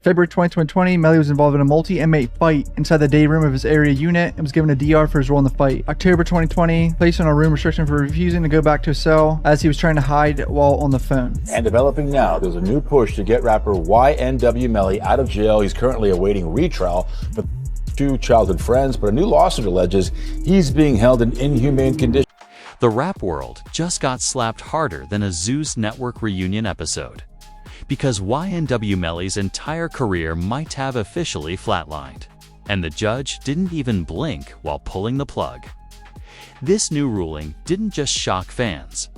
February 2020, Melly was involved in a multi-inmate fight inside the day room of his area unit and was given a DR for his role in the fight. October 2020, placed on a room restriction for refusing to go back to his cell as he was trying to hide while on the phone. And developing now, there's a new push to get rapper YNW Melly out of jail. He's currently awaiting retrial for 2 childhood friends, but a new lawsuit alleges he's being held in inhumane conditions. The rap world just got slapped harder than a Zeus Network reunion episode, because YNW Melly's entire career might have officially flatlined, and the judge didn't even blink while pulling the plug. This new ruling didn't just shock fans.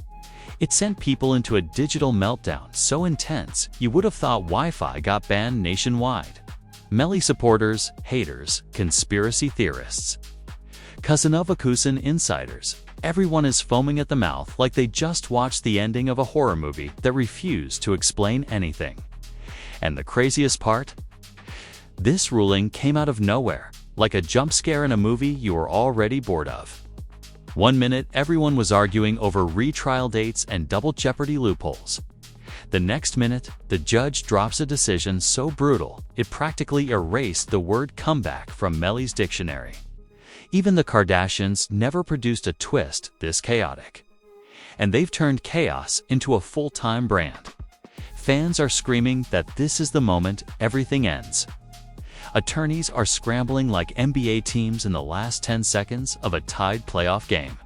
It sent people into a digital meltdown so intense you would have thought Wi-Fi got banned nationwide. Melly supporters, haters, conspiracy theorists, Kazanovakusan insiders, everyone is foaming at the mouth like they just watched the ending of a horror movie that refused to explain anything. And the craziest part? This ruling came out of nowhere, like a jump scare in a movie you were already bored of. One minute, everyone was arguing over retrial dates and double jeopardy loopholes. The next minute, the judge drops a decision so brutal, it practically erased the word comeback from Melly's dictionary. Even the Kardashians never produced a twist this chaotic. And they've turned chaos into a full-time brand. Fans are screaming that this is the moment everything ends. Attorneys are scrambling like NBA teams in the last 10 seconds of a tied playoff game.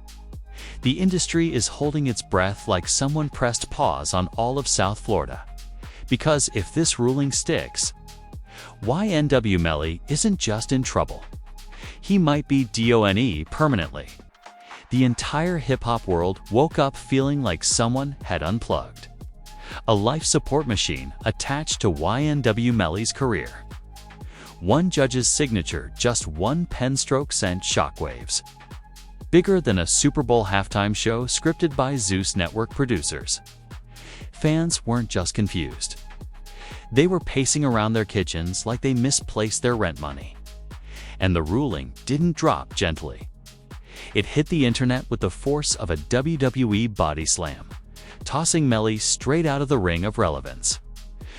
The industry is holding its breath like someone pressed pause on all of South Florida. Because if this ruling sticks, YNW Melly isn't just in trouble. He might be DONE permanently. The entire hip-hop world woke up feeling like someone had unplugged a life support machine attached to YNW Melly's career. One judge's signature, just one pen stroke sent shockwaves. Bigger than a Super Bowl halftime show scripted by Zeus Network producers. Fans weren't just confused. They were pacing around their kitchens like they misplaced their rent money. And the ruling didn't drop gently. It hit the internet with the force of a WWE body slam, tossing Melly straight out of the ring of relevance.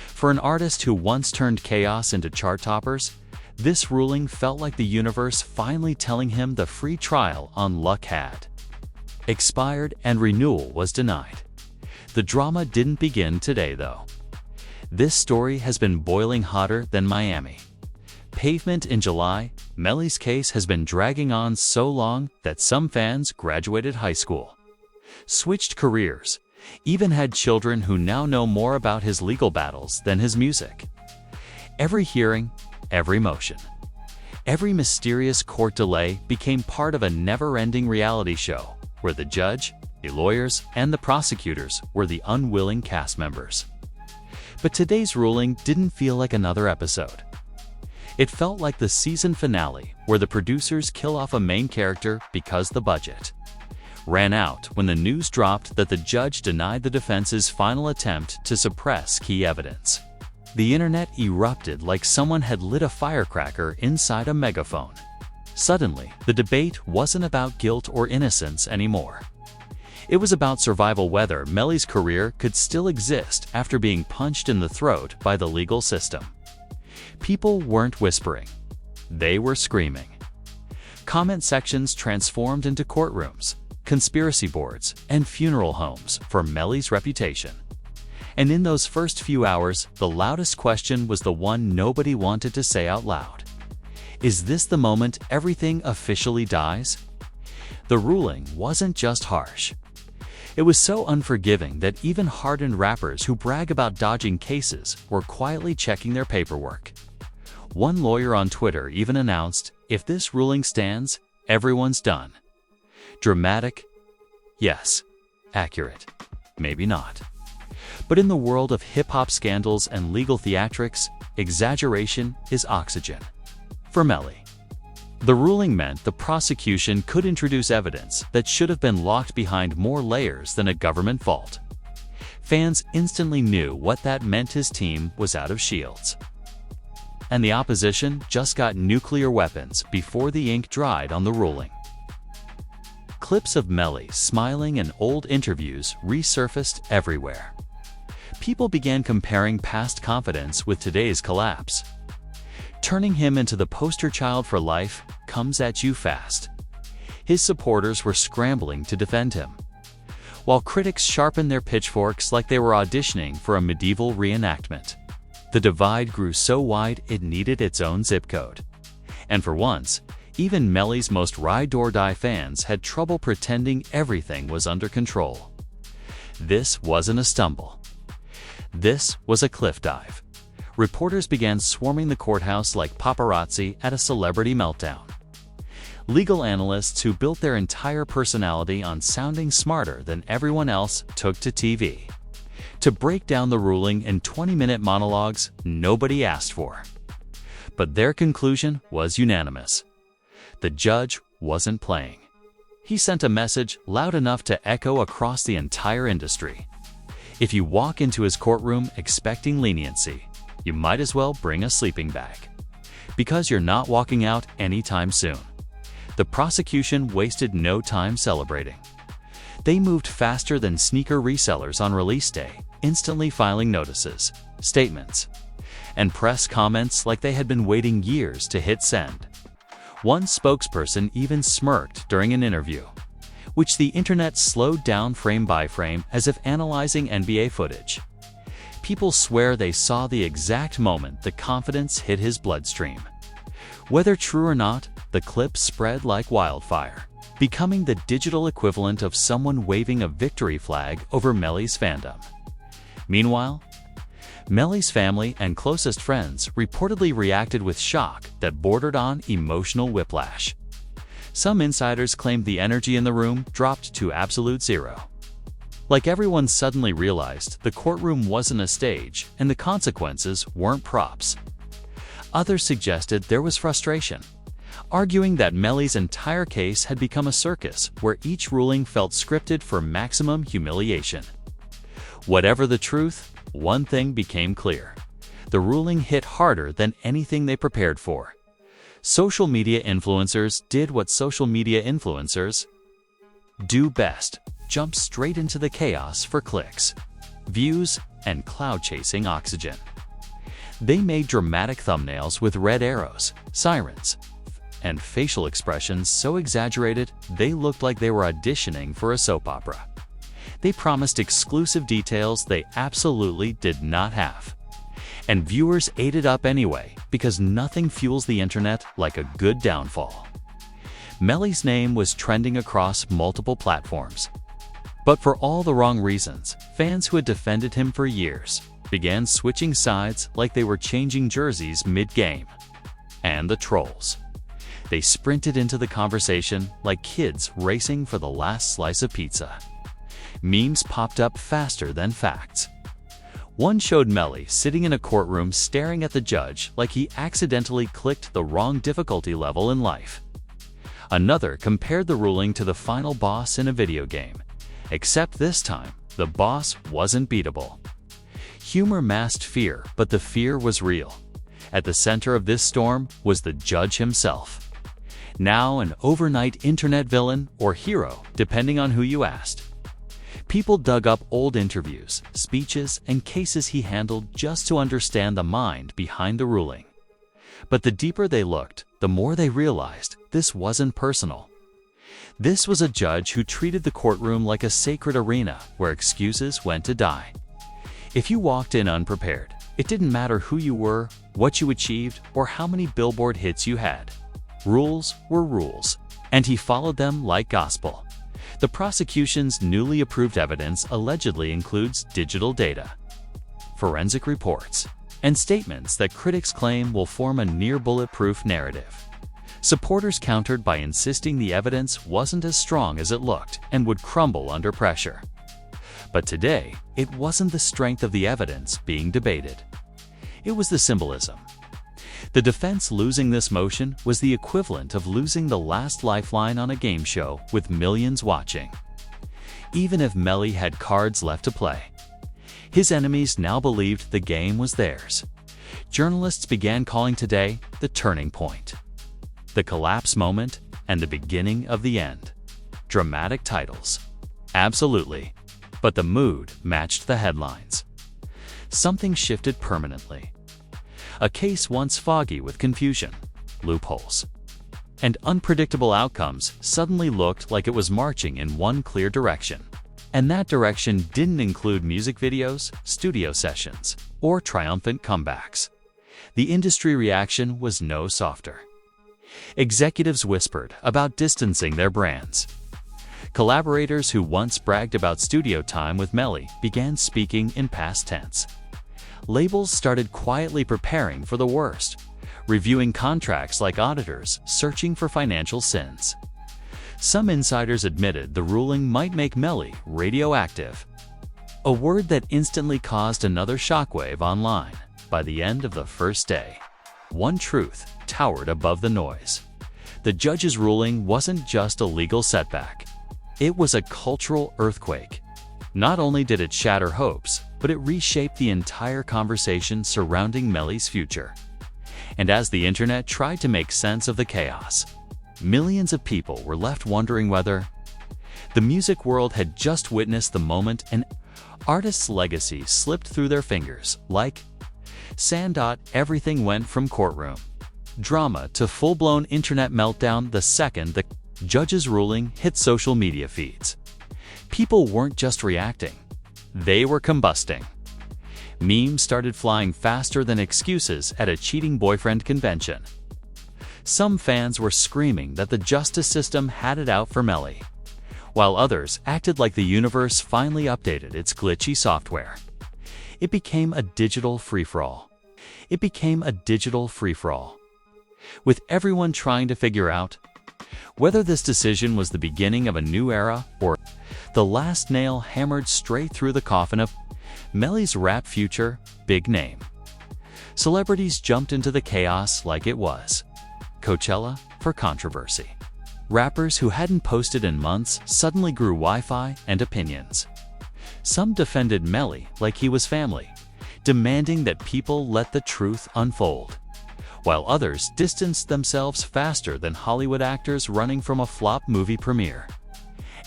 For an artist who once turned chaos into chart toppers, this ruling felt like the universe finally telling him the free trial on luck had expired and renewal was denied. The drama didn't begin today, though. This story has been boiling hotter than Miami. Pavement in July, Melly's case has been dragging on so long that some fans graduated high school, switched careers, even had children who now know more about his legal battles than his music. Every hearing, every motion, every mysterious court delay became part of a never-ending reality show where the judge, the lawyers, and the prosecutors were the unwilling cast members. But today's ruling didn't feel like another episode. It felt like the season finale where the producers kill off a main character because the budget ran out when the news dropped that the judge denied the defense's final attempt to suppress key evidence. The internet erupted like someone had lit a firecracker inside a megaphone. Suddenly, the debate wasn't about guilt or innocence anymore. It was about survival, whether Melly's career could still exist after being punched in the throat by the legal system. People weren't whispering. They were screaming. Comment sections transformed into courtrooms, conspiracy boards, and funeral homes for Melly's reputation. And in those first few hours, the loudest question was the one nobody wanted to say out loud. Is this the moment everything officially dies? The ruling wasn't just harsh. It was so unforgiving that even hardened rappers who brag about dodging cases were quietly checking their paperwork. One lawyer on Twitter even announced, if this ruling stands, everyone's done. Dramatic? Yes. Accurate? Maybe not. But in the world of hip-hop scandals and legal theatrics, exaggeration is oxygen. For Melly, the ruling meant the prosecution could introduce evidence that should have been locked behind more layers than a government vault. Fans instantly knew what that meant. His team was out of shields. And the opposition just got nuclear weapons before the ink dried on the ruling. Clips of Melly smiling and old interviews resurfaced everywhere. People began comparing past confidence with today's collapse. Turning him into the poster child for life comes at you fast. His supporters were scrambling to defend him, while critics sharpened their pitchforks like they were auditioning for a medieval reenactment. The divide grew so wide it needed its own zip code. And for once, even Melly's most ride-or-die fans had trouble pretending everything was under control. This wasn't a stumble. This was a cliff dive. Reporters began swarming the courthouse like paparazzi at a celebrity meltdown. Legal analysts who built their entire personality on sounding smarter than everyone else took to TV to break down the ruling in 20-minute monologues nobody asked for. But their conclusion was unanimous. The judge wasn't playing. He sent a message loud enough to echo across the entire industry. If you walk into his courtroom expecting leniency, you might as well bring a sleeping bag, because you're not walking out anytime soon. The prosecution wasted no time celebrating. They moved faster than sneaker resellers on release day, instantly filing notices, statements, and press comments like they had been waiting years to hit send. One spokesperson even smirked during an interview, which the internet slowed down frame by frame as if analyzing NBA footage. People swear they saw the exact moment the confidence hit his bloodstream. Whether true or not, the clip spread like wildfire, becoming the digital equivalent of someone waving a victory flag over Melly's fandom. Meanwhile, Melly's family and closest friends reportedly reacted with shock that bordered on emotional whiplash. Some insiders claimed the energy in the room dropped to absolute zero. Like everyone suddenly realized the courtroom wasn't a stage and the consequences weren't props. Others suggested there was frustration, arguing that Melly's entire case had become a circus where each ruling felt scripted for maximum humiliation. Whatever the truth, one thing became clear. The ruling hit harder than anything they prepared for. Social media influencers did what social media influencers do best: jump straight into the chaos for clicks, views, and cloud-chasing oxygen. They made dramatic thumbnails with red arrows, sirens, and facial expressions so exaggerated they looked like they were auditioning for a soap opera. They promised exclusive details they absolutely did not have. And viewers ate it up anyway, because nothing fuels the internet like a good downfall. Melly's name was trending across multiple platforms. But for all the wrong reasons, fans who had defended him for years began switching sides like they were changing jerseys mid-game. And the trolls. They sprinted into the conversation like kids racing for the last slice of pizza. Memes popped up faster than facts. One showed Melly sitting in a courtroom staring at the judge like he accidentally clicked the wrong difficulty level in life. Another compared the ruling to the final boss in a video game, except this time, the boss wasn't beatable. Humor masked fear, but the fear was real. At the center of this storm was the judge himself. Now an overnight internet villain or hero, depending on who you asked. People dug up old interviews, speeches, and cases he handled just to understand the mind behind the ruling. But the deeper they looked, the more they realized this wasn't personal. This was a judge who treated the courtroom like a sacred arena where excuses went to die. If you walked in unprepared, it didn't matter who you were, what you achieved, or how many Billboard hits you had. Rules were rules, and he followed them like gospel. The prosecution's newly approved evidence allegedly includes digital data, forensic reports, and statements that critics claim will form a near-bulletproof narrative. Supporters countered by insisting the evidence wasn't as strong as it looked and would crumble under pressure. But today, it wasn't the strength of the evidence being debated. It was the symbolism. The defense losing this motion was the equivalent of losing the last lifeline on a game show with millions watching. Even if Melly had cards left to play, his enemies now believed the game was theirs. Journalists began calling today the turning point, the collapse moment, and the beginning of the end. Dramatic titles. Absolutely. But the mood matched the headlines. something shifted permanently. A case once foggy with confusion, loopholes, and unpredictable outcomes suddenly looked like it was marching in one clear direction. And that direction didn't include music videos, studio sessions, or triumphant comebacks. The industry reaction was no softer. Executives whispered about distancing their brands. Collaborators who once bragged about studio time with Melly began speaking in past tense. Labels started quietly preparing for the worst, reviewing contracts like auditors searching for financial sins. Some insiders admitted the ruling might make Melly radioactive, a word that instantly caused another shockwave online. By the end of the first day, one truth towered above the noise. The judge's ruling wasn't just a legal setback. It was a cultural earthquake. Not only did it shatter hopes, but it reshaped the entire conversation surrounding Melly's future. And as the internet tried to make sense of the chaos, millions of people were left wondering whether the music world had just witnessed the moment an artist's legacy slipped through their fingers like sand. Everything went from courtroom drama to full-blown internet meltdown the second the judge's ruling hit social media feeds. People weren't just reacting, they were combusting. Memes started flying faster than excuses at a cheating boyfriend convention. Some fans were screaming that the justice system had it out for Melly, while others acted like the universe finally updated its glitchy software. It became a digital free-for-all. With everyone trying to figure out whether this decision was the beginning of a new era or the last nail hammered straight through the coffin of Melly's rap future. Big name celebrities jumped into the chaos like it was Coachella for controversy. Rappers who hadn't posted in months suddenly grew Wi-Fi and opinions. Some defended Melly like he was family, demanding that people let the truth unfold, while others distanced themselves faster than Hollywood actors running from a flop movie premiere.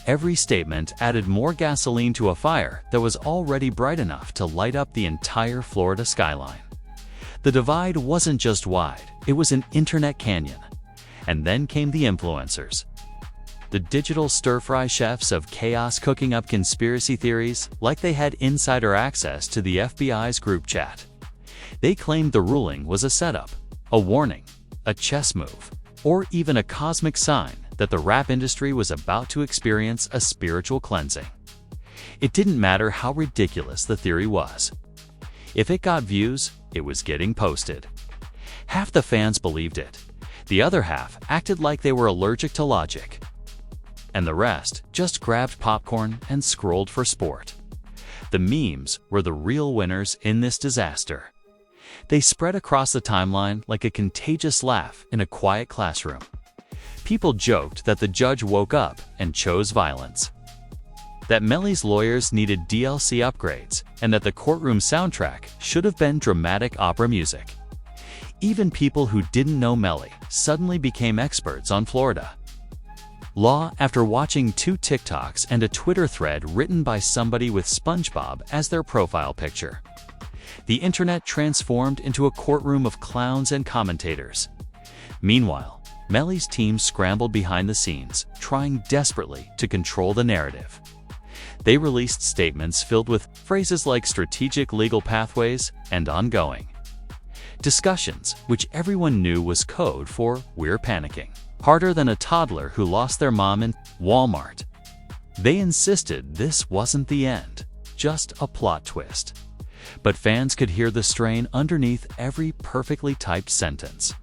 Every statement added more gasoline to a fire that was already bright enough to light up the entire Florida skyline. The divide wasn't just wide, it was an internet canyon. And then came the influencers. The digital stir-fry chefs of chaos cooking up conspiracy theories like they had insider access to the FBI's group chat. They claimed the ruling was a setup, a warning, a chess move, or even a cosmic sign that the rap industry was about to experience a spiritual cleansing. It didn't matter how ridiculous the theory was. If it got views, it was getting posted. Half the fans believed it. The other half acted like they were allergic to logic. And the rest just grabbed popcorn and scrolled for sport. The memes were the real winners in this disaster. They spread across the timeline like a contagious laugh in a quiet classroom. People joked that the judge woke up and chose violence, that Melly's lawyers needed DLC upgrades, and that the courtroom soundtrack should have been dramatic opera music. Even people who didn't know Melly suddenly became experts on Florida law after watching 2 TikToks and a Twitter thread written by somebody with SpongeBob as their profile picture. The internet transformed into a courtroom of clowns and commentators. Meanwhile, Melly's team scrambled behind the scenes, trying desperately to control the narrative. They released statements filled with phrases like strategic legal pathways and ongoing discussions, which everyone knew was code for "we're panicking harder than a toddler who lost their mom in Walmart." They insisted this wasn't the end, just a plot twist. But fans could hear the strain underneath every perfectly typed sentence.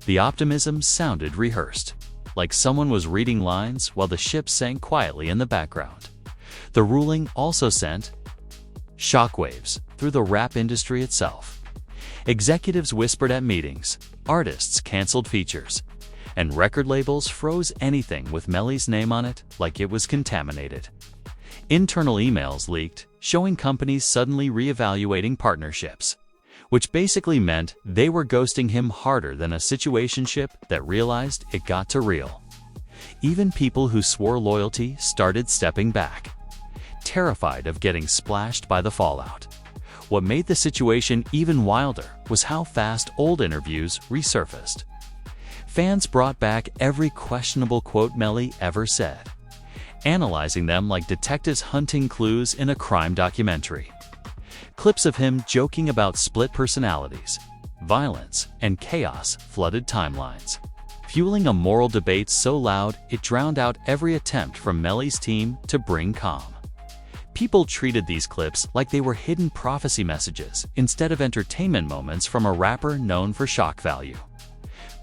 The optimism sounded rehearsed, like someone was reading lines while the ship sank quietly in the background. The ruling also sent shockwaves through the rap industry itself. Executives whispered at meetings, artists canceled features, and record labels froze anything with Melly's name on it like it was contaminated. Internal emails leaked, showing companies suddenly reevaluating partnerships, which basically meant they were ghosting him harder than a situationship that realized it got too real. Even people who swore loyalty started stepping back, terrified of getting splashed by the fallout. What made the situation even wilder was how fast old interviews resurfaced. Fans brought back every questionable quote Melly ever said, analyzing them like detectives hunting clues in a crime documentary. Clips of him joking about split personalities, violence, and chaos flooded timelines, fueling a moral debate so loud it drowned out every attempt from Melly's team to bring calm. People treated these clips like they were hidden prophecy messages instead of entertainment moments from a rapper known for shock value.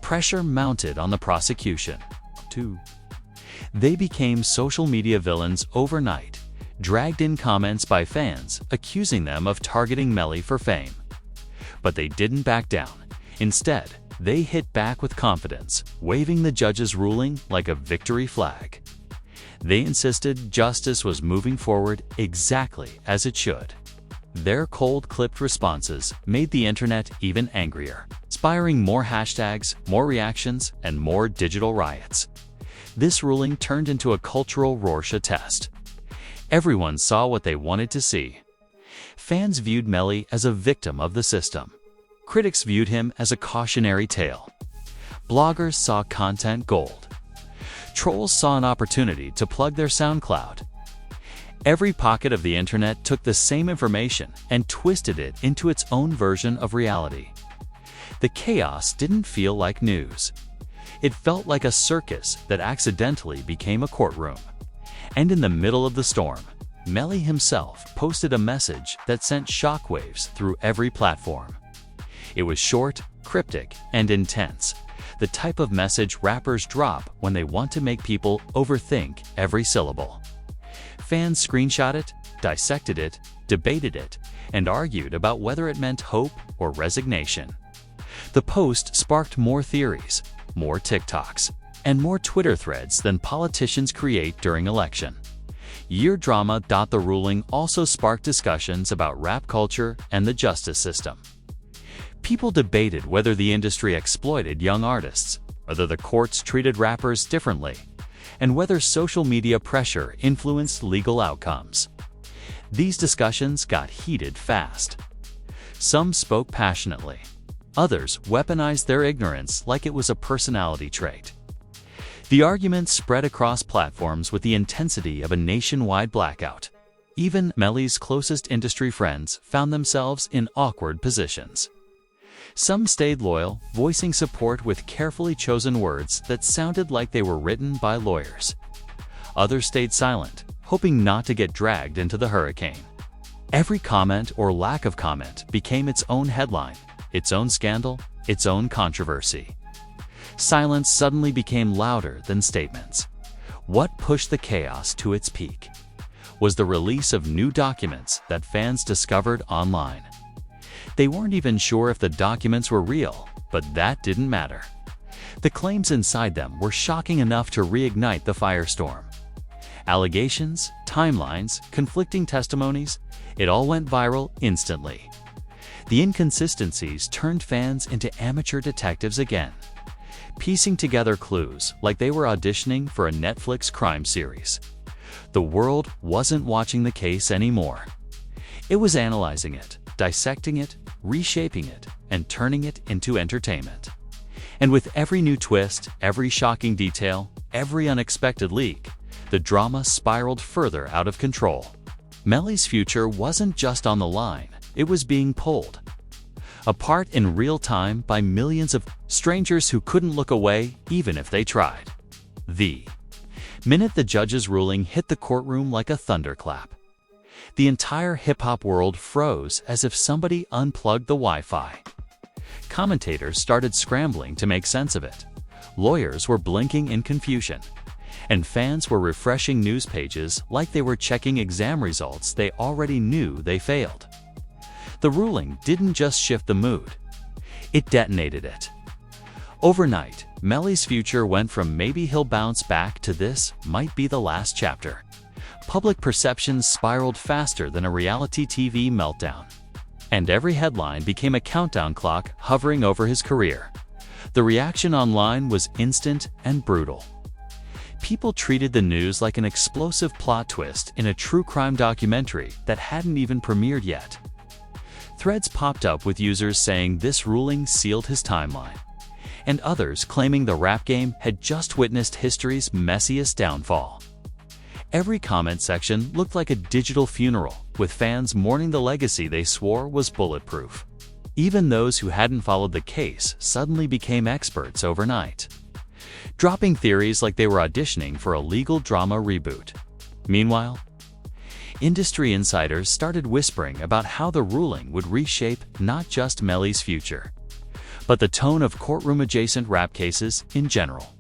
Pressure mounted on the prosecution, too. They became social media villains overnight, dragged in comments by fans accusing them of targeting Melly for fame. But they didn't back down. Instead, they hit back with confidence, waving the judge's ruling like a victory flag. They insisted justice was moving forward exactly as it should. Their cold-clipped responses made the internet even angrier, inspiring more hashtags, more reactions, and more digital riots. This ruling turned into a cultural Rorschach test. Everyone saw what they wanted to see. Fans viewed Melly as a victim of the system. Critics viewed him as a cautionary tale. Bloggers saw content gold. Trolls saw an opportunity to plug their SoundCloud. Every pocket of the internet took the same information and twisted it into its own version of reality. The chaos didn't feel like news. It felt like a circus that accidentally became a courtroom. And in the middle of the storm, Melly himself posted a message that sent shockwaves through every platform. It was short, cryptic, and intense, the type of message rappers drop when they want to make people overthink every syllable. Fans screenshot it, dissected it, debated it, and argued about whether it meant hope or resignation. The post sparked more theories, more TikToks, and more Twitter threads than politicians create during election. Year drama. The ruling also sparked discussions about rap culture and the justice system. People debated whether the industry exploited young artists, whether the courts treated rappers differently, and whether social media pressure influenced legal outcomes. These discussions got heated fast. Some spoke passionately. Others weaponized their ignorance like it was a personality trait. The argument spread across platforms with the intensity of a nationwide blackout. Even Melly's closest industry friends found themselves in awkward positions. Some stayed loyal, voicing support with carefully chosen words that sounded like they were written by lawyers. Others stayed silent, hoping not to get dragged into the hurricane. Every comment or lack of comment became its own headline, its own scandal, its own controversy. Silence suddenly became louder than statements. What pushed the chaos to its peak was the release of new documents that fans discovered online. They weren't even sure if the documents were real, but that didn't matter. The claims inside them were shocking enough to reignite the firestorm. Allegations, timelines, conflicting testimonies, it all went viral instantly. The inconsistencies turned fans into amateur detectives again, piecing together clues like they were auditioning for a Netflix crime series. The world wasn't watching the case anymore. It was analyzing it, dissecting it, reshaping it, and turning it into entertainment. And with every new twist, every shocking detail, every unexpected leak, the drama spiraled further out of control. Melly's future wasn't just on the line, it was being pulled apart in real time by millions of strangers who couldn't look away even if they tried. The minute the judge's ruling hit the courtroom like a thunderclap, the entire hip-hop world froze as if somebody unplugged the Wi-Fi. Commentators started scrambling to make sense of it. Lawyers were blinking in confusion. And fans were refreshing news pages like they were checking exam results they already knew they failed. The ruling didn't just shift the mood. It detonated it. Overnight, Melly's future went from maybe he'll bounce back to this might be the last chapter. Public perceptions spiraled faster than a reality TV meltdown. And every headline became a countdown clock hovering over his career. The reaction online was instant and brutal. People treated the news like an explosive plot twist in a true crime documentary that hadn't even premiered yet. Threads popped up with users saying this ruling sealed his timeline, and others claiming the rap game had just witnessed history's messiest downfall. Every comment section looked like a digital funeral, with fans mourning the legacy they swore was bulletproof. Even those who hadn't followed the case suddenly became experts overnight, dropping theories like they were auditioning for a legal drama reboot. Meanwhile, industry insiders started whispering about how the ruling would reshape not just Melly's future, but the tone of courtroom-adjacent rap cases in general.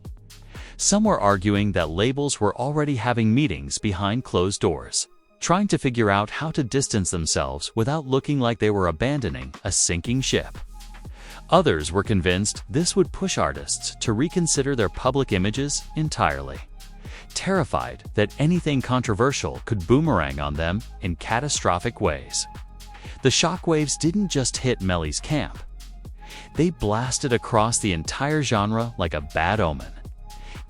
Some were arguing that labels were already having meetings behind closed doors, trying to figure out how to distance themselves without looking like they were abandoning a sinking ship. Others were convinced this would push artists to reconsider their public images entirely, terrified that anything controversial could boomerang on them in catastrophic ways. The shockwaves didn't just hit Melly's camp. They blasted across the entire genre like a bad omen.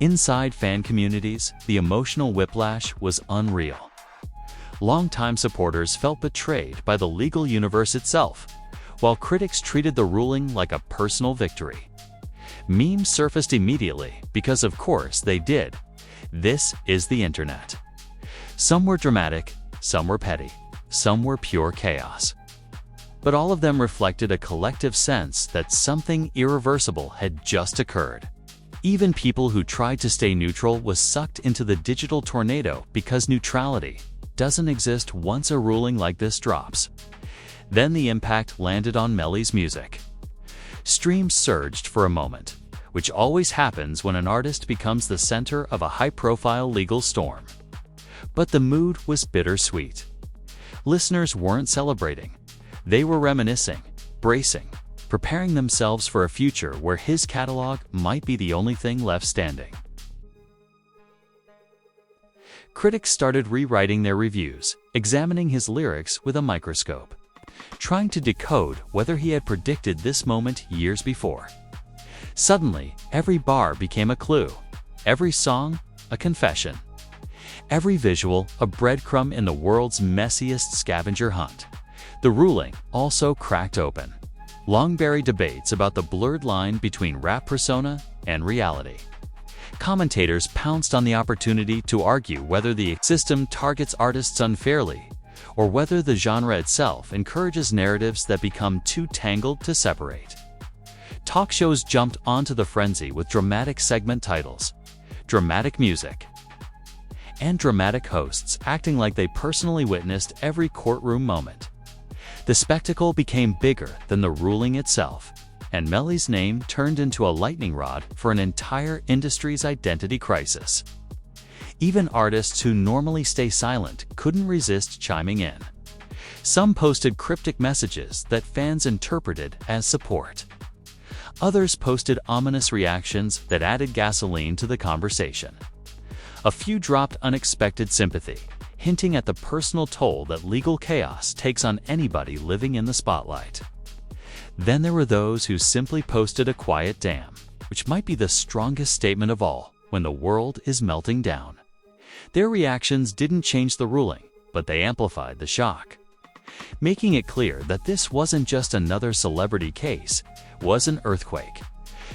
Inside fan communities, the emotional whiplash was unreal. Longtime supporters felt betrayed by the legal universe itself, while critics treated the ruling like a personal victory. Memes surfaced immediately because, of course, they did. This is the internet. Some were dramatic, some were petty, some were pure chaos. But all of them reflected a collective sense that something irreversible had just occurred. Even people who tried to stay neutral was sucked into the digital tornado because neutrality doesn't exist once a ruling like this drops. Then the impact landed on Melly's music. Streams surged for a moment, which always happens when an artist becomes the center of a high-profile legal storm. But the mood was bittersweet. Listeners weren't celebrating. They were reminiscing, bracing, preparing themselves for a future where his catalog might be the only thing left standing. Critics started rewriting their reviews, examining his lyrics with a microscope, trying to decode whether he had predicted this moment years before. Suddenly, every bar became a clue, every song a confession, every visual a breadcrumb in the world's messiest scavenger hunt. The ruling also cracked open long-buried debates about the blurred line between rap persona and reality. Commentators pounced on the opportunity to argue whether the system targets artists unfairly, or whether the genre itself encourages narratives that become too tangled to separate. Talk shows jumped onto the frenzy with dramatic segment titles, dramatic music, and dramatic hosts acting like they personally witnessed every courtroom moment. The spectacle became bigger than the ruling itself, and Melly's name turned into a lightning rod for an entire industry's identity crisis. Even artists who normally stay silent couldn't resist chiming in. Some posted cryptic messages that fans interpreted as support. Others posted ominous reactions that added gasoline to the conversation. A few dropped unexpected sympathy, hinting at the personal toll that legal chaos takes on anybody living in the spotlight. Then there were those who simply posted a quiet damn, which might be the strongest statement of all when the world is melting down. Their reactions didn't change the ruling, but they amplified the shock, making it clear that this wasn't just another celebrity case, it was an earthquake.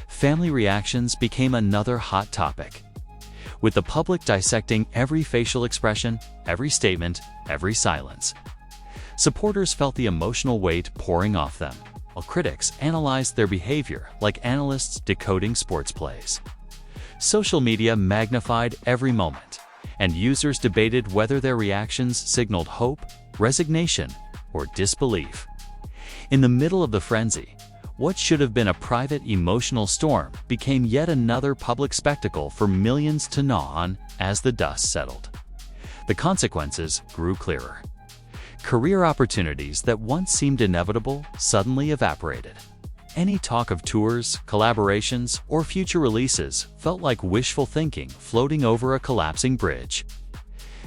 Family reactions became another hot topic, with the public dissecting every facial expression, every statement, every silence. Supporters felt the emotional weight pouring off them, while critics analyzed their behavior like analysts decoding sports plays. Social media magnified every moment, and users debated whether their reactions signaled hope, resignation, or disbelief. In the middle of the frenzy, what should have been a private emotional storm became yet another public spectacle for millions to gnaw on as the dust settled. The consequences grew clearer. Career opportunities that once seemed inevitable suddenly evaporated. Any talk of tours, collaborations, or future releases felt like wishful thinking floating over a collapsing bridge.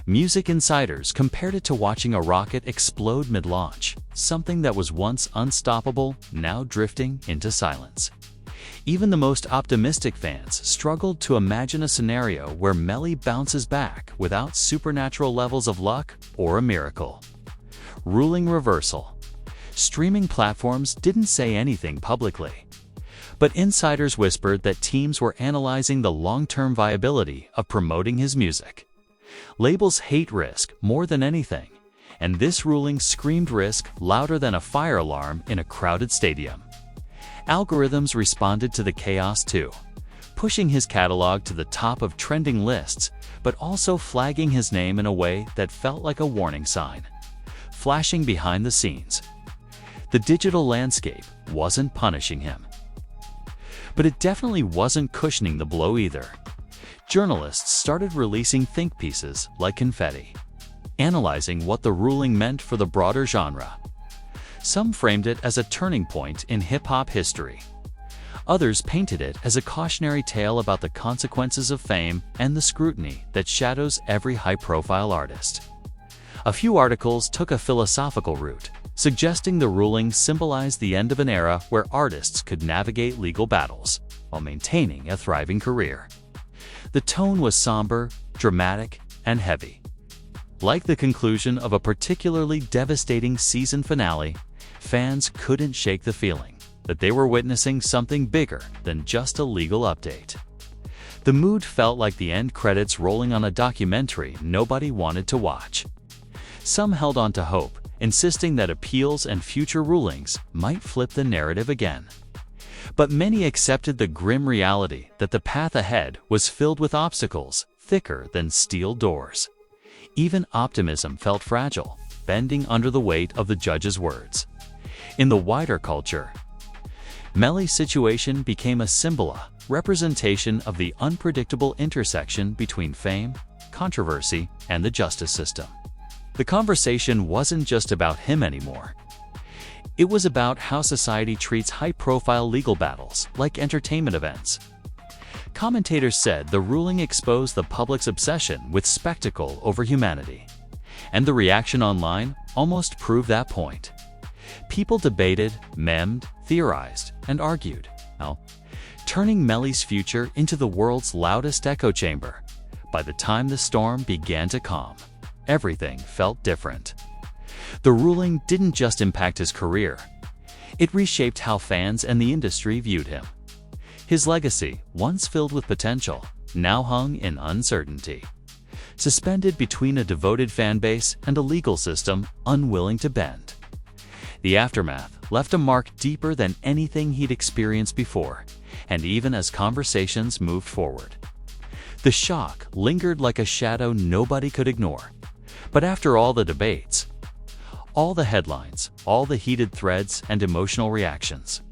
Music insiders compared it to watching a rocket explode mid-launch, something that was once unstoppable, now drifting into silence. Even the most optimistic fans struggled to imagine a scenario where Melly bounces back without supernatural levels of luck or a miracle. Ruling reversal. Streaming platforms didn't say anything publicly, but insiders whispered that teams were analyzing the long-term viability of promoting his music. Labels hate risk more than anything, and this ruling screamed risk louder than a fire alarm in a crowded stadium. Algorithms responded to the chaos too, pushing his catalog to the top of trending lists, but also flagging his name in a way that felt like a warning sign, flashing behind the scenes. The digital landscape wasn't punishing him, but it definitely wasn't cushioning the blow either. Journalists started releasing think pieces like confetti, analyzing what the ruling meant for the broader genre. Some framed it as a turning point in hip-hop history. Others painted it as a cautionary tale about the consequences of fame and the scrutiny that shadows every high-profile artist. A few articles took a philosophical route, suggesting the ruling symbolized the end of an era where artists could navigate legal battles while maintaining a thriving career. The tone was somber, dramatic, and heavy. Like the conclusion of a particularly devastating season finale, fans couldn't shake the feeling that they were witnessing something bigger than just a legal update. The mood felt like the end credits rolling on a documentary nobody wanted to watch. Some held on to hope, insisting that appeals and future rulings might flip the narrative again. But many accepted the grim reality that the path ahead was filled with obstacles thicker than steel doors. Even optimism felt fragile, bending under the weight of the judge's words. In the wider culture, Melly's situation became a representation of the unpredictable intersection between fame, controversy, and the justice system. The conversation wasn't just about him anymore. It was about how society treats high-profile legal battles like entertainment events. Commentators said the ruling exposed the public's obsession with spectacle over humanity, and the reaction online almost proved that point. People debated, memed, theorized, and argued, turning Melly's future into the world's loudest echo chamber. By the time the storm began to calm, everything felt different. The ruling didn't just impact his career. It reshaped how fans and the industry viewed him. His legacy, once filled with potential, now hung in uncertainty, suspended between a devoted fan base and a legal system unwilling to bend. The aftermath left a mark deeper than anything he'd experienced before, and even as conversations moved forward, the shock lingered like a shadow nobody could ignore. But after all the debates, all the headlines, all the heated threads and emotional reactions,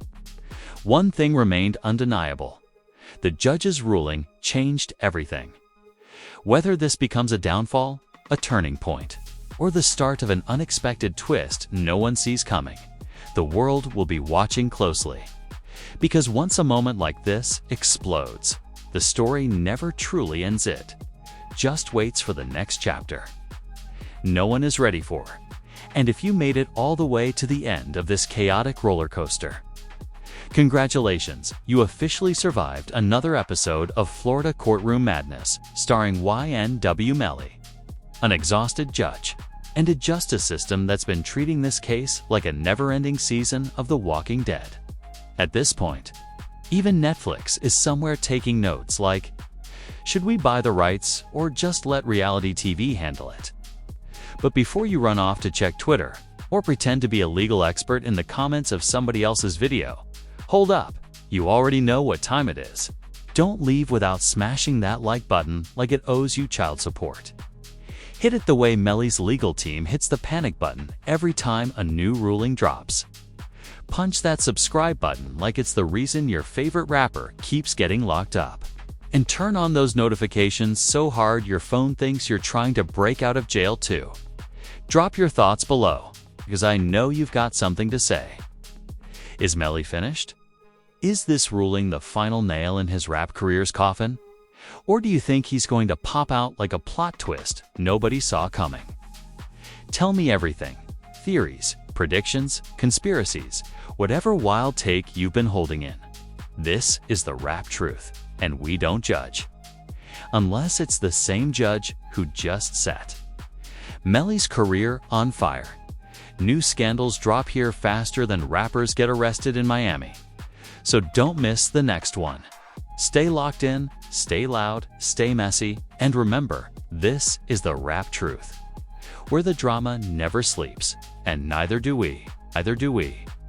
one thing remained undeniable. The judge's ruling changed everything. Whether this becomes a downfall, a turning point, or the start of an unexpected twist no one sees coming, the world will be watching closely. Because once a moment like this explodes, the story never truly ends. It just waits for the next chapter no one is ready for. And if you made it all the way to the end of this chaotic roller coaster, congratulations, you officially survived another episode of Florida Courtroom Madness, starring YNW Melly, an exhausted judge, and a justice system that's been treating this case like a never-ending season of The Walking Dead. At this point, even Netflix is somewhere taking notes like, should we buy the rights or just let reality TV handle it? But before you run off to check Twitter or pretend to be a legal expert in the comments of somebody else's video, hold up, you already know what time it is. Don't leave without smashing that like button like it owes you child support. Hit it the way Melly's legal team hits the panic button every time a new ruling drops. Punch that subscribe button like it's the reason your favorite rapper keeps getting locked up. And turn on those notifications so hard your phone thinks you're trying to break out of jail too. Drop your thoughts below, because I know you've got something to say. Is Melly finished? Is this ruling the final nail in his rap career's coffin? Or do you think he's going to pop out like a plot twist nobody saw coming? Tell me everything. Theories, predictions, conspiracies, whatever wild take you've been holding in. This is the Rap Truth, and we don't judge. Unless it's the same judge who just set Melly's career on fire. New scandals drop here faster than rappers get arrested in Miami. So don't miss the next one. Stay locked in, stay loud, stay messy, and remember, this is the Rap Truth, where the drama never sleeps, and neither do we.